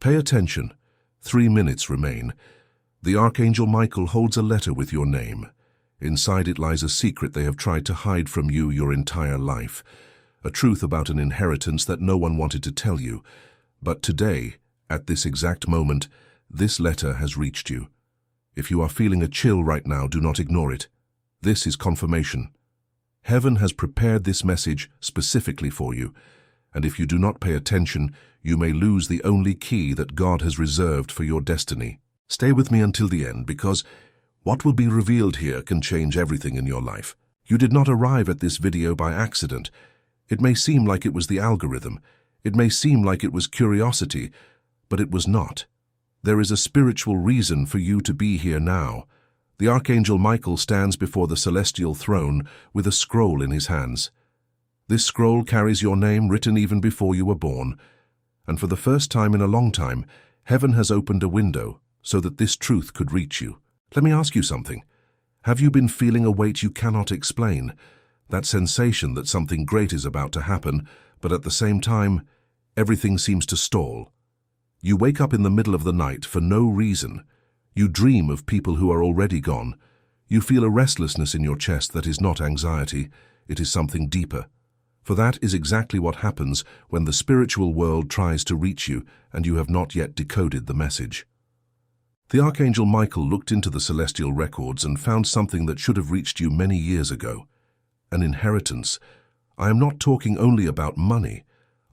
Pay attention. 3 minutes remain. The Archangel Michael holds a letter with your name. Inside it lies a secret they have tried to hide from you your entire life, a truth about an inheritance that no one wanted to tell you. But today, at this exact moment, this letter has reached you. If you are feeling a chill right now, do not ignore it. This is confirmation. Heaven has prepared this message specifically for you, and if you do not pay attention, you may lose the only key that God has reserved for your destiny. Stay with me until the end, because what will be revealed here can change everything in your life. You did not arrive at this video by accident. It may seem like it was the algorithm. It may seem like it was curiosity, but it was not. There is a spiritual reason for you to be here now. The Archangel Michael stands before the celestial throne with a scroll in his hands. This scroll carries your name written even before you were born, and for the first time in a long time, heaven has opened a window so that this truth could reach you. Let me ask you something. Have you been feeling a weight you cannot explain? That sensation that something great is about to happen, but at the same time, everything seems to stall. You wake up in the middle of the night for no reason. You dream of people who are already gone. You feel a restlessness in your chest that is not anxiety, it is something deeper. For that is exactly what happens when the spiritual world tries to reach you and you have not yet decoded the message. The Archangel Michael looked into the celestial records and found something that should have reached you many years ago. An inheritance. I am not talking only about money.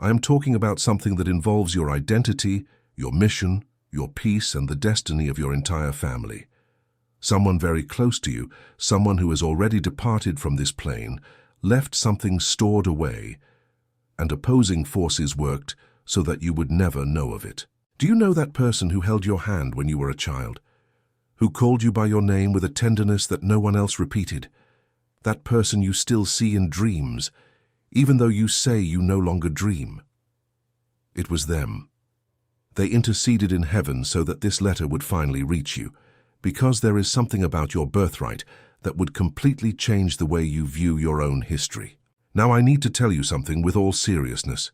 I am talking about something that involves your identity, your mission, your peace, and the destiny of your entire family. Someone very close to you, someone who has already departed from this plane, left something stored away, and opposing forces worked so that you would never know of it. Do you know that person who held your hand when you were a child? Who called you by your name with a tenderness that no one else repeated? That person you still see in dreams, even though you say you no longer dream. It was them. They interceded in heaven so that this letter would finally reach you, because there is something about your birthright that would completely change the way you view your own history. Now I need to tell you something with all seriousness.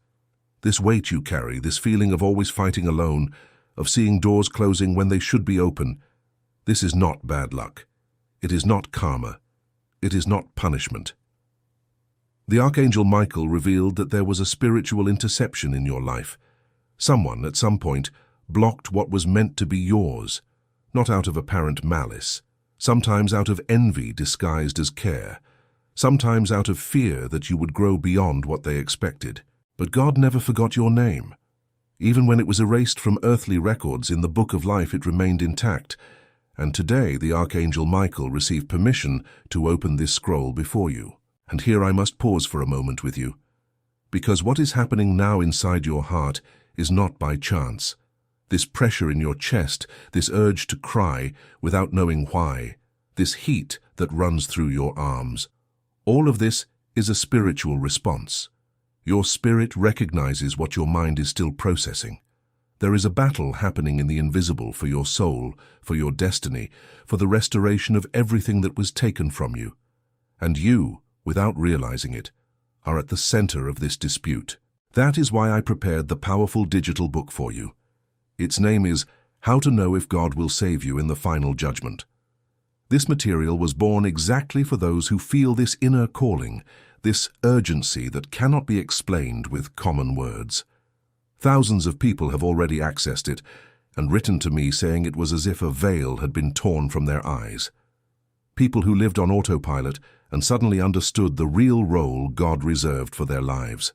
This weight you carry, this feeling of always fighting alone, of seeing doors closing when they should be open, this is not bad luck. It is not karma. It is not punishment. The Archangel Michael revealed that there was a spiritual interception in your life. Someone, at some point, blocked what was meant to be yours, not out of apparent malice, sometimes out of envy disguised as care, sometimes out of fear that you would grow beyond what they expected. But God never forgot your name. Even when it was erased from earthly records, in the book of life it remained intact, and today the Archangel Michael received permission to open this scroll before you. And here I must pause for a moment with you, because what is happening now inside your heart is not by chance. This pressure in your chest, this urge to cry without knowing why, this heat that runs through your arms, all of this is a spiritual response. Your spirit recognizes what your mind is still processing. There is a battle happening in the invisible for your soul, for your destiny, for the restoration of everything that was taken from you. And you, without realizing it, are at the center of this dispute. That is why I prepared the powerful digital book for you. Its name is How to Know If God Will Save You in the Final Judgment. This material was born exactly for those who feel this inner calling, this urgency that cannot be explained with common words. Thousands of people have already accessed it and written to me saying it was as if a veil had been torn from their eyes. People who lived on autopilot and suddenly understood the real role God reserved for their lives.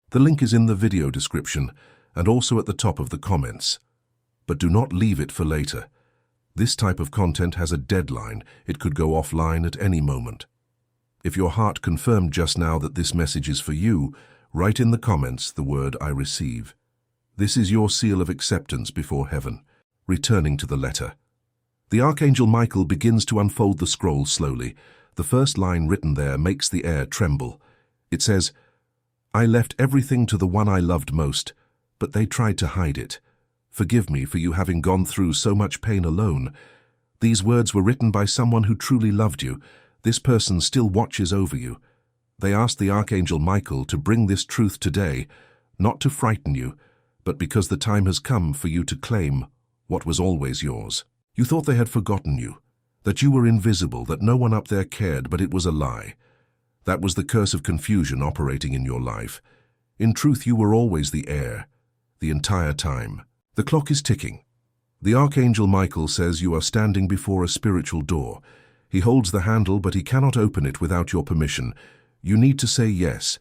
The link is in the video description and also at the top of the comments. But do not leave it for later. This type of content has a deadline. It could go offline at any moment. If your heart confirmed just now that this message is for you, write in the comments the word I receive. This is your seal of acceptance before heaven. Returning to the letter. The Archangel Michael begins to unfold the scroll slowly. The first line written there makes the air tremble. It says, I left everything to the one I loved most, but they tried to hide it. Forgive me for you having gone through so much pain alone. These words were written by someone who truly loved you. This person still watches over you. They asked the Archangel Michael to bring this truth today, not to frighten you, but because the time has come for you to claim what was always yours. You thought they had forgotten you, that you were invisible, that no one up there cared, but it was a lie. That was the curse of confusion operating in your life. In truth, you were always the heir, the entire time. The clock is ticking. The Archangel Michael says you are standing before a spiritual door. He holds the handle, but he cannot open it without your permission. You need to say yes.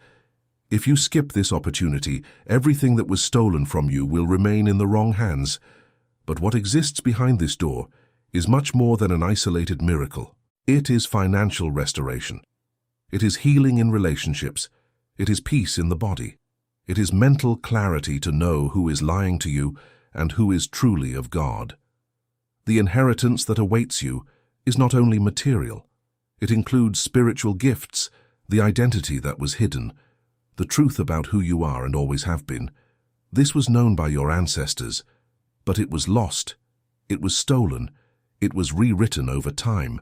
If you skip this opportunity, everything that was stolen from you will remain in the wrong hands. But what exists behind this door is much more than an isolated miracle. It is financial restoration. It is healing in relationships. It is peace in the body. It is mental clarity to know who is lying to you and who is truly of God. The inheritance that awaits you is not only material. It includes spiritual gifts, the identity that was hidden, the truth about who you are and always have been. This was known by your ancestors, but it was lost. It was stolen. It was rewritten over time.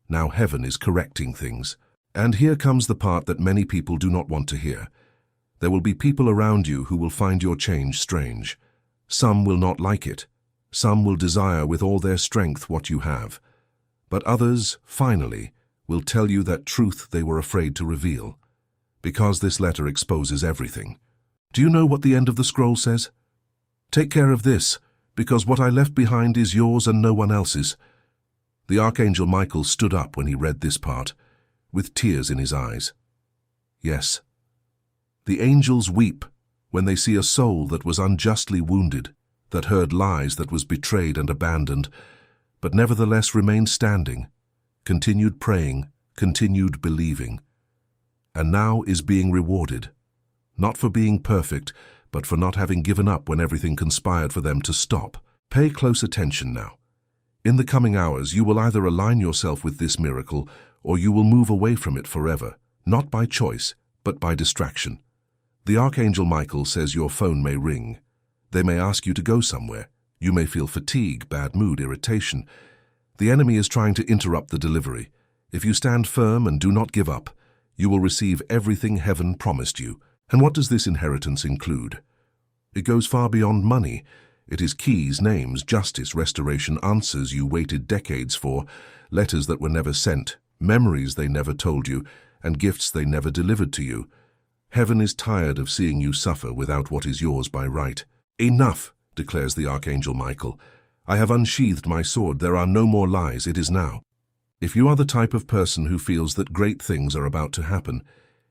Now heaven is correcting things. And here comes the part that many people do not want to hear. There will be people around you who will find your change strange. Some will not like it. Some will desire with all their strength what you have. But others, finally, will tell you that truth they were afraid to reveal. Because this letter exposes everything. Do you know what the end of the scroll says? Take care of this, because what I left behind is yours and no one else's. The Archangel Michael stood up when he read this part, with tears in his eyes. Yes, the angels weep when they see a soul that was unjustly wounded, that heard lies, that was betrayed and abandoned, but nevertheless remained standing, continued praying, continued believing, and now is being rewarded, not for being perfect, but for not having given up when everything conspired for them to stop. Pay close attention now. In the coming hours, you will either align yourself with this miracle or you will move away from it forever, not by choice, but by distraction. The Archangel Michael says your phone may ring. They may ask you to go somewhere. You may feel fatigue, bad mood, irritation. The enemy is trying to interrupt the delivery. If you stand firm and do not give up, you will receive everything heaven promised you. And what does this inheritance include? It goes far beyond money. It is keys, names, justice, restoration, answers you waited decades for, letters that were never sent, memories they never told you, and gifts they never delivered to you. Heaven is tired of seeing you suffer without what is yours by right. Enough, declares the Archangel Michael. I have unsheathed my sword. There are no more lies. It is now. If you are the type of person who feels that great things are about to happen,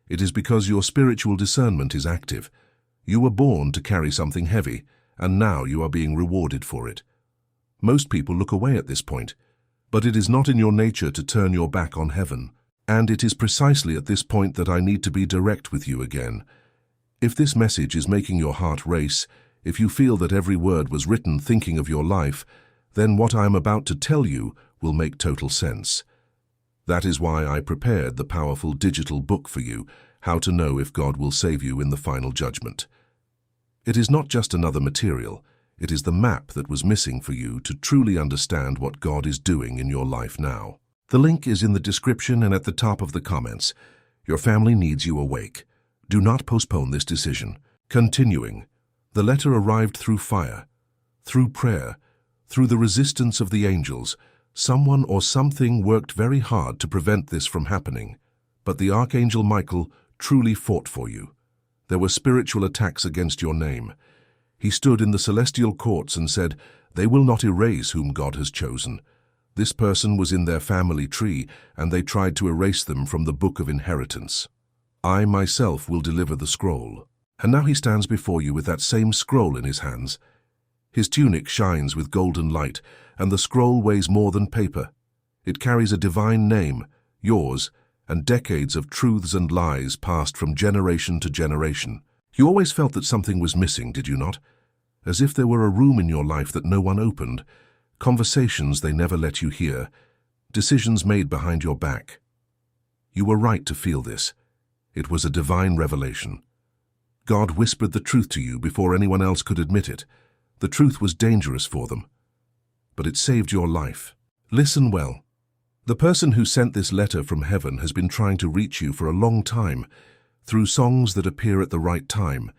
it is because your spiritual discernment is active. You were born to carry something heavy, and now you are being rewarded for it. Most people look away at this point, but it is not in your nature to turn your back on heaven. And it is precisely at this point that I need to be direct with you again. If this message is making your heart race, if you feel that every word was written thinking of your life, then what I am about to tell you will make total sense. That is why I prepared the powerful digital book for you, How to Know If God Will Save You in the Final Judgment. It is not just another material, it is the map that was missing for you to truly understand what God is doing in your life now. The link is in the description and at the top of the comments. Your family needs you awake. Do not postpone this decision. Continuing, the letter arrived through fire, through prayer, through the resistance of the angels. Someone or something worked very hard to prevent this from happening. But the Archangel Michael truly fought for you. There were spiritual attacks against your name. He stood in the celestial courts and said, "They will not erase whom God has chosen." This person was in their family tree, and they tried to erase them from the book of inheritance. I myself will deliver the scroll. And now he stands before you with that same scroll in his hands. His tunic shines with golden light, and the scroll weighs more than paper. It carries a divine name, yours, and decades of truths and lies passed from generation to generation. You always felt that something was missing, did you not? As if there were a room in your life that no one opened. Conversations they never let you hear, decisions made behind your back. You were right to feel this. It was a divine revelation. God whispered the truth to you before anyone else could admit it. The truth was dangerous for them, but it saved your life. Listen well. The person who sent this letter from heaven has been trying to reach you for a long time, through songs that appear at the right time,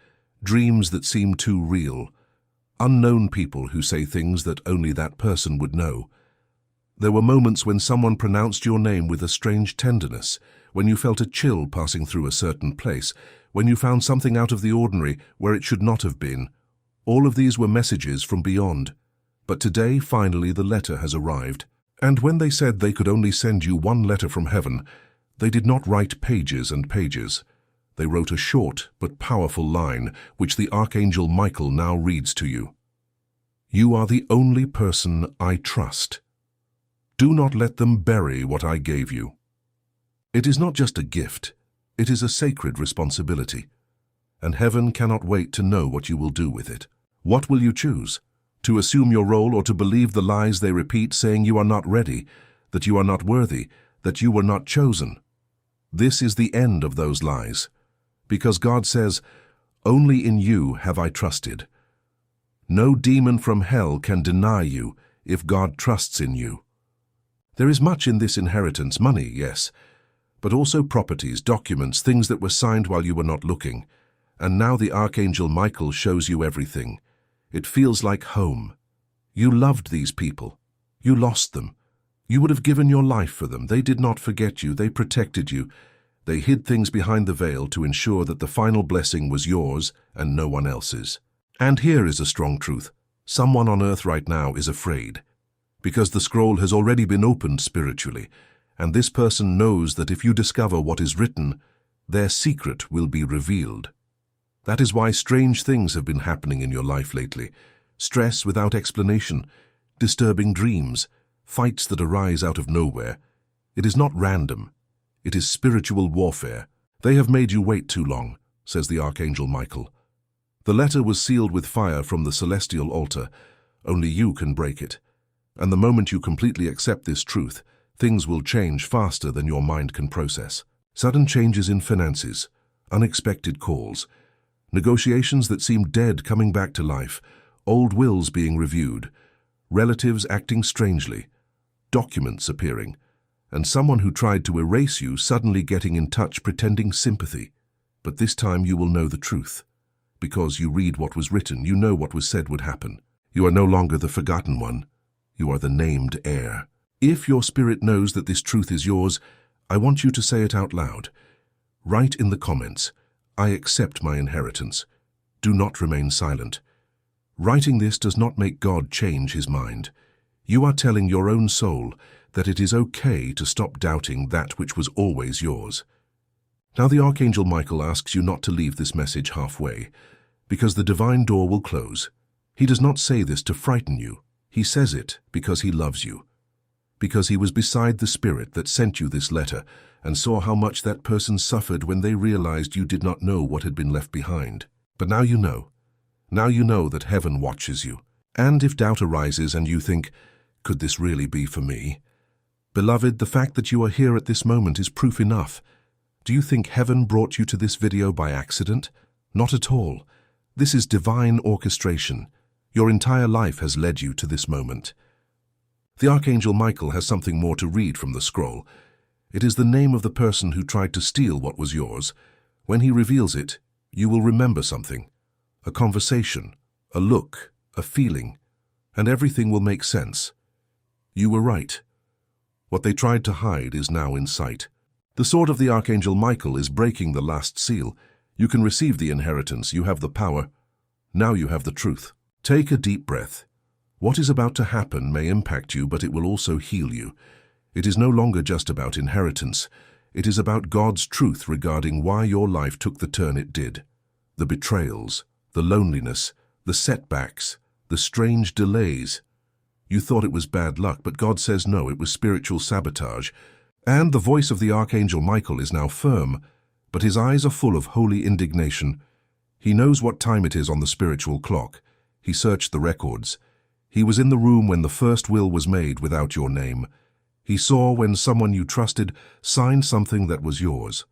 dreams that seem too real, Unknown people who say things that only that person would know. There were moments when someone pronounced your name with a strange tenderness, when you felt a chill passing through a certain place, when you found something out of the ordinary where it should not have been. All of these were messages from beyond. But today, finally, the letter has arrived. And when they said they could only send you one letter from heaven, they did not write pages and pages. They wrote a short but powerful line, which the Archangel Michael now reads to you. You are the only person I trust. Do not let them bury what I gave you. It is not just a gift, it is a sacred responsibility. And heaven cannot wait to know what you will do with it. What will you choose? To assume your role or to believe the lies they repeat, saying you are not ready, that you are not worthy, that you were not chosen? This is the end of those lies. Because God says, only in you have I trusted. No demon from hell can deny you if God trusts in you. There is much in this inheritance, money, yes, but also properties, documents, things that were signed while you were not looking. And now the Archangel Michael shows you everything. It feels like home. You loved these people. You lost them. You would have given your life for them. They did not forget you. They protected you. They hid things behind the veil to ensure that the final blessing was yours and no one else's. And here is a strong truth. Someone on earth right now is afraid, because the scroll has already been opened spiritually, and this person knows that if you discover what is written, their secret will be revealed. That is why strange things have been happening in your life lately. Stress without explanation, disturbing dreams, fights that arise out of nowhere. It is not random. It is spiritual warfare. They have made you wait too long, says the Archangel Michael. The letter was sealed with fire from the celestial altar. Only you can break it. And the moment you completely accept this truth, things will change faster than your mind can process. Sudden changes in finances, unexpected calls, negotiations that seemed dead coming back to life, old wills being reviewed, relatives acting strangely, documents appearing, and someone who tried to erase you suddenly getting in touch pretending sympathy. But this time you will know the truth. Because you read what was written, you know what was said would happen. You are no longer the forgotten one. You are the named heir. If your spirit knows that this truth is yours, I want you to say it out loud. Write in the comments, I accept my inheritance. Do not remain silent. Writing this does not make God change his mind. You are telling your own soul that it is okay to stop doubting that which was always yours. Now the Archangel Michael asks you not to leave this message halfway, because the divine door will close. He does not say this to frighten you. He says it because he loves you. Because he was beside the spirit that sent you this letter and saw how much that person suffered when they realized you did not know what had been left behind. But now you know. Now you know that heaven watches you. And if doubt arises and you think, could this really be for me? Beloved, the fact that you are here at this moment is proof enough. Do you think heaven brought you to this video by accident? Not at all. This is divine orchestration. Your entire life has led you to this moment. The Archangel Michael has something more to read from the scroll. It is the name of the person who tried to steal what was yours. When he reveals it, you will remember something. A conversation, a look, a feeling, and everything will make sense. You were right. What they tried to hide is now in sight. The sword of the Archangel Michael is breaking the last seal. You can receive the inheritance. You have the power. Now you have the truth. Take a deep breath. What is about to happen may impact you, but it will also heal you. It is no longer just about inheritance. It is about God's truth regarding why your life took the turn it did. The betrayals, the loneliness, the setbacks, the strange delays. You thought it was bad luck, but God says no, it was spiritual sabotage. And the voice of the Archangel Michael is now firm, but his eyes are full of holy indignation. He knows what time it is on the spiritual clock. He searched the records. He was in the room when the first will was made without your name. He saw when someone you trusted signed something that was yours.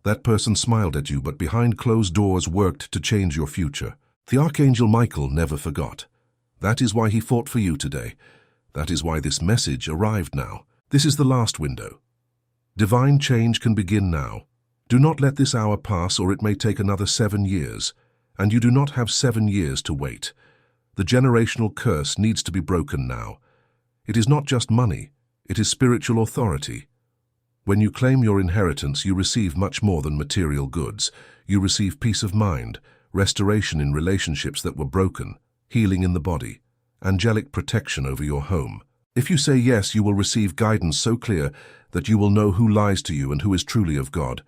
That person smiled at you, but behind closed doors worked to change your future. The Archangel Michael never forgot. That is why he fought for you today. That is why this message arrived now. This is the last window. Divine change can begin now. Do not let this hour pass, or it may take another 7 years. And you do not have 7 years to wait. The generational curse needs to be broken now. It is not just money, it is spiritual authority. When you claim your inheritance, you receive much more than material goods. You receive peace of mind, restoration in relationships that were broken, healing in the body, angelic protection over your home. If you say yes, you will receive guidance so clear that you will know who lies to you and who is truly of God.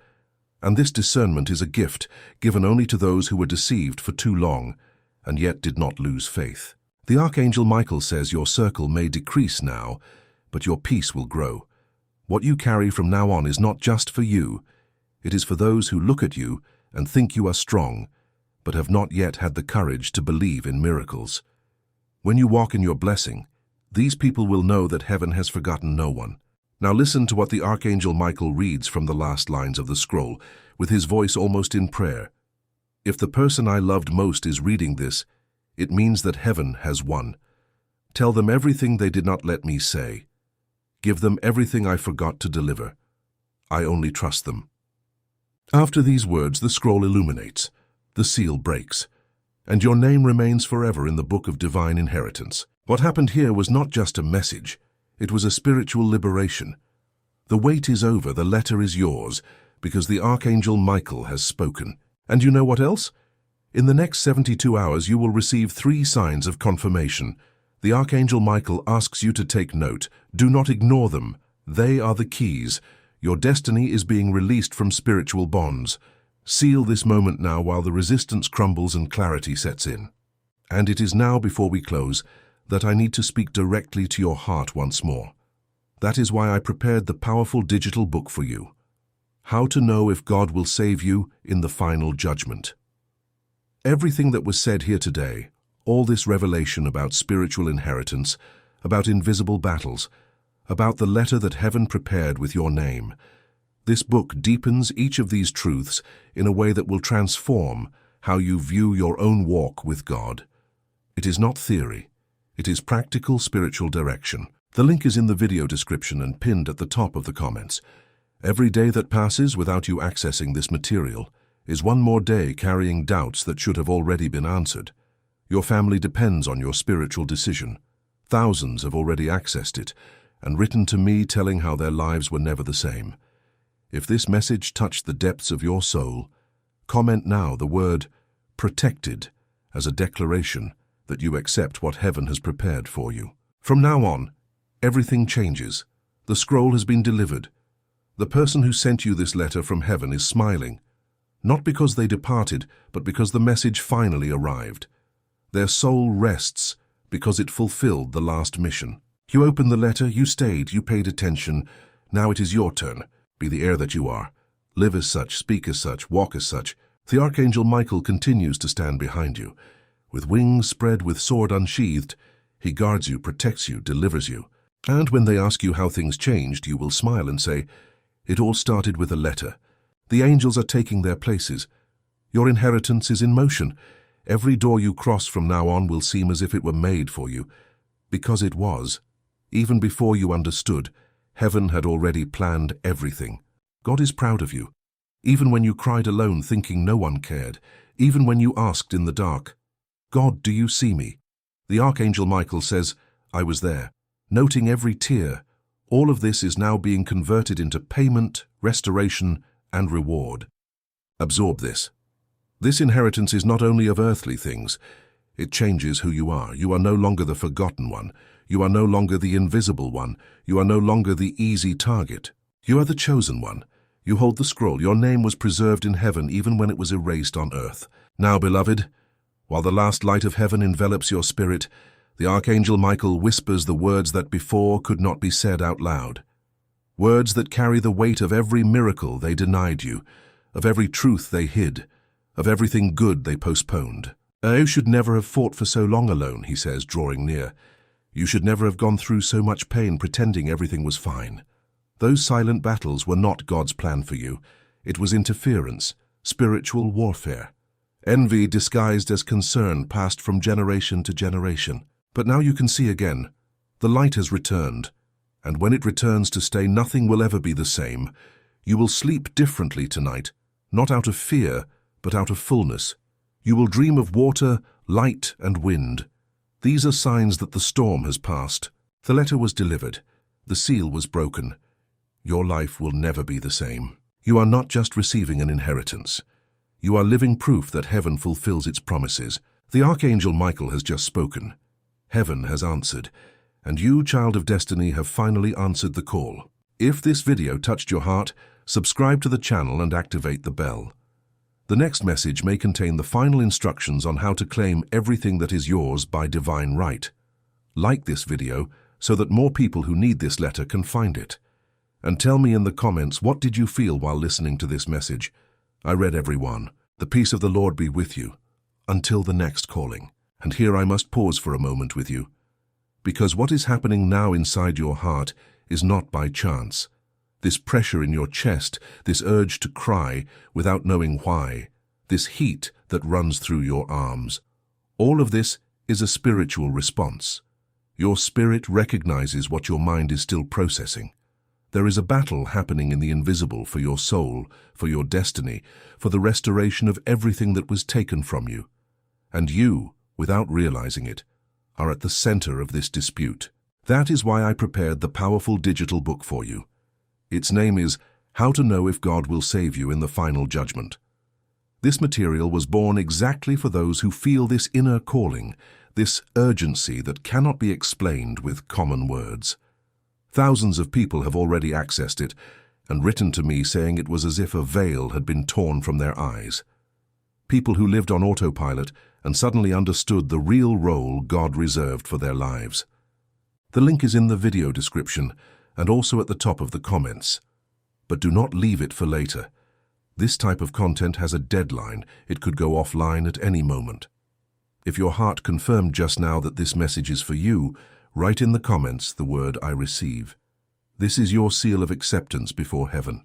And this discernment is a gift given only to those who were deceived for too long and yet did not lose faith. The Archangel Michael says your circle may decrease now, but your peace will grow. What you carry from now on is not just for you. It is for those who look at you and think you are strong, but have not yet had the courage to believe in miracles. When you walk in your blessing, these people will know that heaven has forgotten no one. Now listen to what the Archangel Michael reads from the last lines of the scroll, with his voice almost in prayer. If the person I loved most is reading this, it means that heaven has won. Tell them everything they did not let me say. Give them everything I forgot to deliver. I only trust them. After these words, the scroll illuminates, the seal breaks, and your name remains forever in the book of divine inheritance. What happened here was not just a message, it was a spiritual liberation. The wait is over, the letter is yours, because the Archangel Michael has spoken. And you know what else? In the next 72 hours you will receive 3 signs of confirmation. The Archangel Michael asks you to take note. Do not ignore them. They are the keys. Your destiny is being released from spiritual bonds. Seal this moment now while the resistance crumbles and clarity sets in. And it is now, before we close, that I need to speak directly to your heart once more. That is why I prepared the powerful digital book for you. How to know if God will save you in the final judgment. Everything that was said here today, all this revelation about spiritual inheritance, about invisible battles, about the letter that heaven prepared with your name, this book deepens each of these truths in a way that will transform how you view your own walk with God. It is not theory. It is practical spiritual direction. The link is in the video description and pinned at the top of the comments. Every day that passes without you accessing this material is one more day carrying doubts that should have already been answered. Your family depends on your spiritual decision. Thousands have already accessed it and written to me telling how their lives were never the same. If this message touched the depths of your soul, comment now the word protected as a declaration that you accept what heaven has prepared for you. From now on, everything changes. The scroll has been delivered. The person who sent you this letter from heaven is smiling, not because they departed, but because the message finally arrived. Their soul rests because it fulfilled the last mission. You opened the letter, you stayed, you paid attention. Now it is your turn. Be the heir that you are. Live as such, speak as such, walk as such. The Archangel Michael continues to stand behind you. With wings spread, with sword unsheathed, he guards you, protects you, delivers you. And when they ask you how things changed, you will smile and say, it all started with a letter. The angels are taking their places. Your inheritance is in motion. Every door you cross from now on will seem as if it were made for you, because it was. Even before you understood, heaven had already planned everything. God is proud of you. Even when you cried alone thinking no one cared, even when you asked in the dark, God, do you see me? The Archangel Michael says, I was there, noting every tear. All of this is now being converted into payment, restoration, and reward. Absorb this. This inheritance is not only of earthly things, it changes who you are. You are no longer the forgotten one. You are no longer the invisible one. You are no longer the easy target. You are the chosen one. You hold the scroll. Your name was preserved in heaven even when it was erased on earth. Now, beloved, while the last light of heaven envelops your spirit, the Archangel Michael whispers the words that before could not be said out loud. Words that carry the weight of every miracle they denied you, of every truth they hid, of everything good they postponed. You should never have fought for so long alone, he says, drawing near. You should never have gone through so much pain pretending everything was fine. Those silent battles were not God's plan for you. It was interference, spiritual warfare. Envy disguised as concern passed from generation to generation. But now you can see again. The light has returned, and when it returns to stay, nothing will ever be the same. You will sleep differently tonight, not out of fear, but out of fullness. You will dream of water, light, and wind. These are signs that the storm has passed. The letter was delivered. The seal was broken. Your life will never be the same. You are not just receiving an inheritance. You are living proof that heaven fulfills its promises. The Archangel Michael has just spoken. Heaven has answered, and you, child of destiny, have finally answered the call. If this video touched your heart, subscribe to the channel and activate the bell. The next message may contain the final instructions on how to claim everything that is yours by divine right. Like this video so that more people who need this letter can find it. And tell me in the comments, what did you feel while listening to this message? I read every one. The peace of the Lord be with you. Until the next calling. And here I must pause for a moment with you. Because what is happening now inside your heart is not by chance. This pressure in your chest, this urge to cry without knowing why, this heat that runs through your arms, all of this is a spiritual response. Your spirit recognizes what your mind is still processing. There is a battle happening in the invisible for your soul, for your destiny, for the restoration of everything that was taken from you. And you, without realizing it, are at the center of this dispute. That is why I prepared the powerful digital book for you. Its name is How to Know If God Will Save You in the Final Judgment. This material was born exactly for those who feel this inner calling, this urgency that cannot be explained with common words. Thousands of people have already accessed it and written to me saying it was as if a veil had been torn from their eyes. People who lived on autopilot and suddenly understood the real role God reserved for their lives. The link is in the video description and also at the top of the comments. But do not leave it for later. This type of content has a deadline. It could go offline at any moment. If your heart confirmed just now that this message is for you, write in the comments the word I receive. This is your seal of acceptance before heaven.